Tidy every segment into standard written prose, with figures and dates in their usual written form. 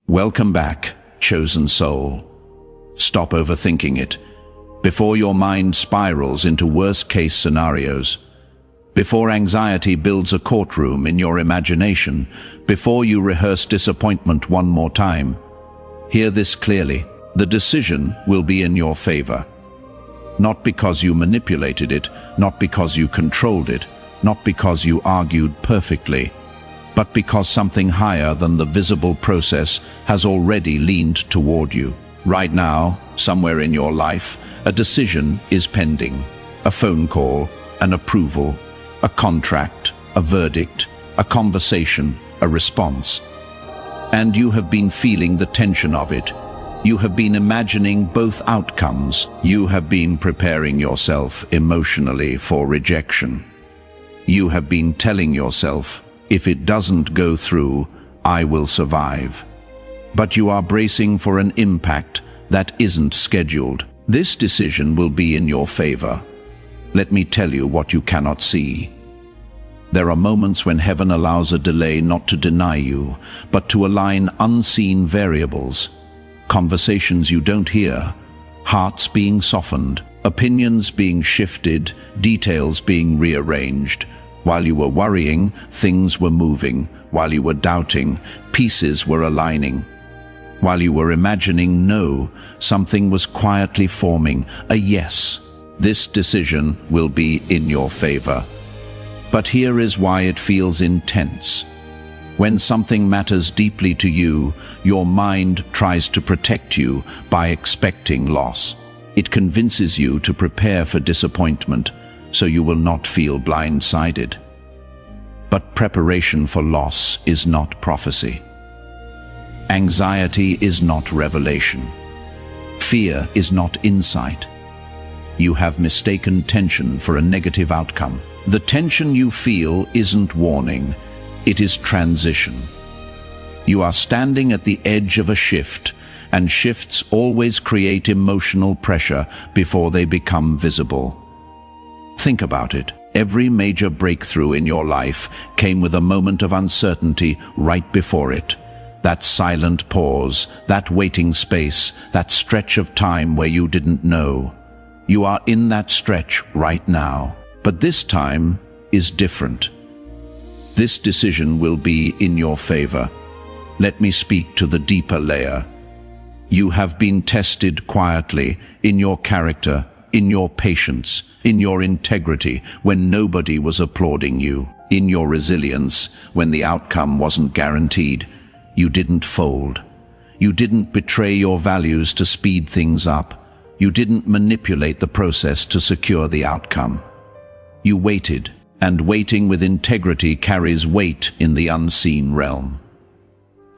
Welcome back, chosen soul. Stop overthinking it, before your mind spirals into worst-case scenarios, before anxiety builds a courtroom in your imagination, before you rehearse disappointment one more time. Hear this clearly: the decision will be in your favor. Not because you manipulated it, not because you controlled it, not because you argued perfectly, but because something higher than the visible process has already leaned toward you. Right now, somewhere in your life, a decision is pending. A phone call, an approval, a contract, a verdict, a conversation, a response. And you have been feeling the tension of it. You have been imagining both outcomes. You have been preparing yourself emotionally for rejection. You have been telling yourself, if it doesn't go through, I will survive. But you are bracing for an impact that isn't scheduled. This decision will be in your favor. Let me tell you what you cannot see. There are moments when heaven allows a delay not to deny you, but to align unseen variables. Conversations you don't hear, hearts being softened, opinions being shifted, details being rearranged. While you were worrying, things were moving. While you were doubting, pieces were aligning. While you were imagining no, something was quietly forming, a yes. This decision will be in your favor. But here is why it feels intense. When something matters deeply to you, your mind tries to protect you by expecting loss. It convinces you to prepare for disappointment, so you will not feel blindsided. But preparation for loss is not prophecy. Anxiety is not revelation. Fear is not insight. You have mistaken tension for a negative outcome. The tension you feel isn't warning, it is transition. You are standing at the edge of a shift, and shifts always create emotional pressure before they become visible. Think about it. Every major breakthrough in your life came with a moment of uncertainty right before it. That silent pause, that waiting space, that stretch of time where you didn't know. You are in that stretch right now. But this time is different. This decision will be in your favor. Let me speak to the deeper layer. You have been tested quietly in your character, in your patience, in your integrity when nobody was applauding you, in your resilience when the outcome wasn't guaranteed. You didn't fold. You didn't betray your values to speed things up. You didn't manipulate the process to secure the outcome. You waited, and waiting with integrity carries weight in the unseen realm.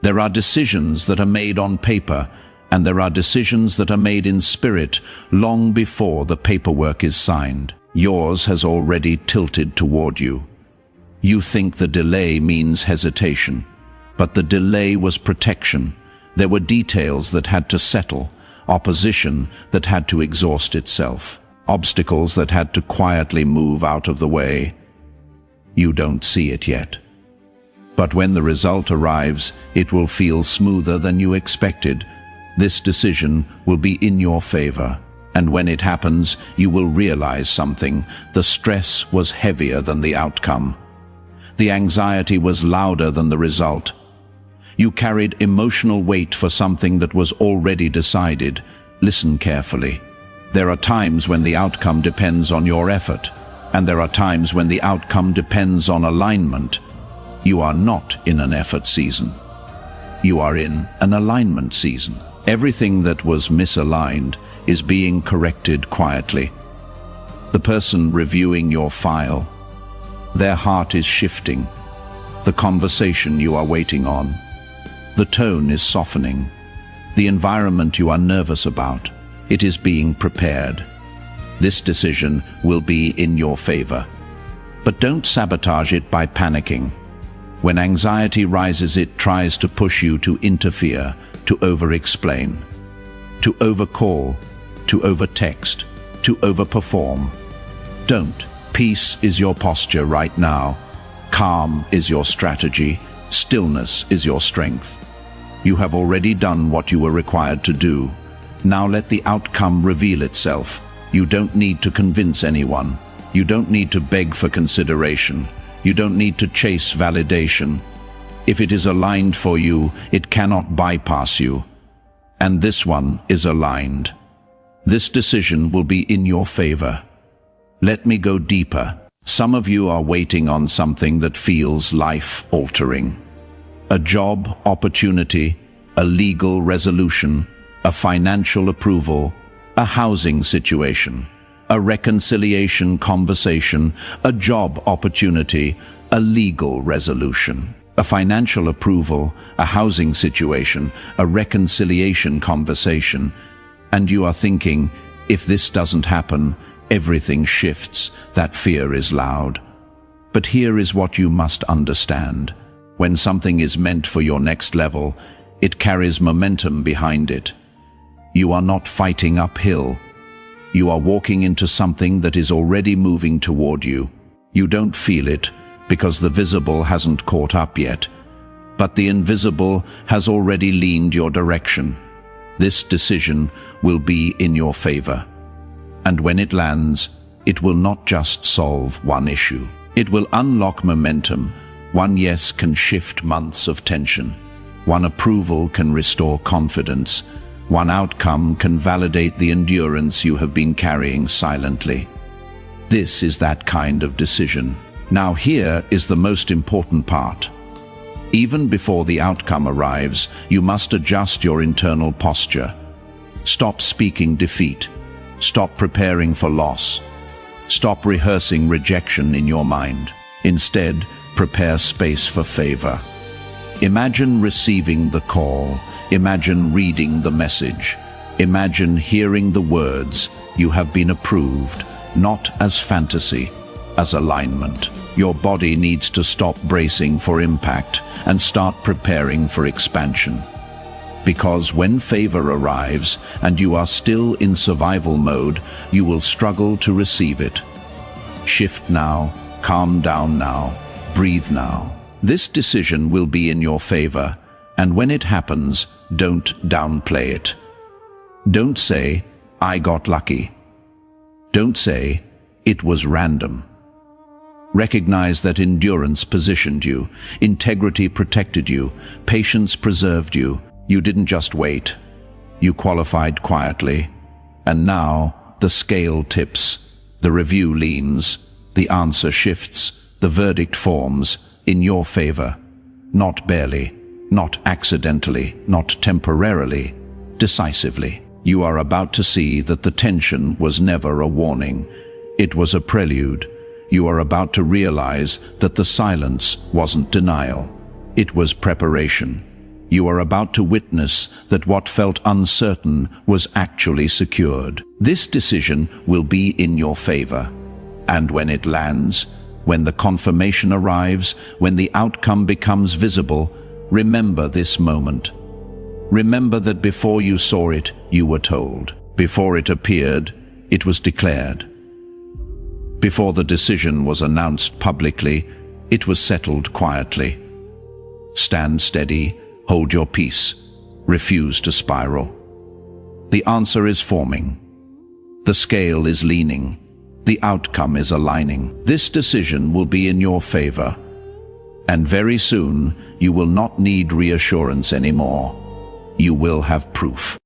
There are decisions that are made on paper, and there are decisions that are made in spirit long before the paperwork is signed. Yours has already tilted toward you. You think the delay means hesitation, but the delay was protection. There were details that had to settle, opposition that had to exhaust itself, obstacles that had to quietly move out of the way. You don't see it yet. But when the result arrives, it will feel smoother than you expected. This decision will be in your favor. And when it happens, you will realize something. The stress was heavier than the outcome. The anxiety was louder than the result. You carried emotional weight for something that was already decided. Listen carefully. There are times when the outcome depends on your effort, and there are times when the outcome depends on alignment. You are not in an effort season. You are in an alignment season. Everything that was misaligned is being corrected quietly. The person reviewing your file, their heart is shifting. The conversation you are waiting on, the tone is softening. The environment you are nervous about, it is being prepared. This decision will be in your favor. But don't sabotage it by panicking. When anxiety rises, it tries to push you to interfere, to over-explain, to overcall, to over-text, to over-perform. Don't. Peace is your posture right now. Calm is your strategy. Stillness is your strength. You have already done what you were required to do. Now let the outcome reveal itself. You don't need to convince anyone. You don't need to beg for consideration. You don't need to chase validation. If it is aligned for you, it cannot bypass you. And this one is aligned. This decision will be in your favor. Let me go deeper. Some of you are waiting on something that feels life-altering. A job opportunity, a legal resolution, a financial approval, a housing situation, a reconciliation conversation, a job opportunity, a legal resolution, a financial approval, a housing situation, a reconciliation conversation, and you are thinking, if this doesn't happen, everything shifts. That fear is loud. But here is what you must understand. When something is meant for your next level, it carries momentum behind it. You are not fighting uphill. You are walking into something that is already moving toward you. You don't feel it because the visible hasn't caught up yet, but the invisible has already leaned your direction. This decision will be in your favor. And when it lands, it will not just solve one issue. It will unlock momentum. One yes can shift months of tension. One approval can restore confidence. One outcome can validate the endurance you have been carrying silently. This is that kind of decision. Now here is the most important part. Even before the outcome arrives, you must adjust your internal posture. Stop speaking defeat. Stop preparing for loss. Stop rehearsing rejection in your mind. Instead, prepare space for favor. Imagine receiving the call. Imagine reading the message. Imagine hearing the words, "You have been approved," not as fantasy, as alignment. Your body needs to stop bracing for impact and start preparing for expansion. Because when favor arrives and you are still in survival mode, you will struggle to receive it. Shift now, calm down now, breathe now. This decision will be in your favor, and when it happens, don't downplay it. Don't say, "I got lucky." Don't say, "It was random." Recognize that endurance positioned you, integrity protected you, patience preserved you. You didn't just wait. You qualified quietly. And now the scale tips, the review leans, the answer shifts, the verdict forms in your favor. Not barely, not accidentally, not temporarily, decisively. You are about to see that the tension was never a warning. It was a prelude. You are about to realize that the silence wasn't denial. It was preparation. You are about to witness that what felt uncertain was actually secured. This decision will be in your favor. And when it lands, when the confirmation arrives, when the outcome becomes visible, remember this moment. Remember that before you saw it, you were told. Before it appeared, it was declared. Before the decision was announced publicly, it was settled quietly. Stand steady, hold your peace, refuse to spiral. The answer is forming. The scale is leaning. The outcome is aligning. This decision will be in your favor. And very soon, you will not need reassurance anymore. You will have proof.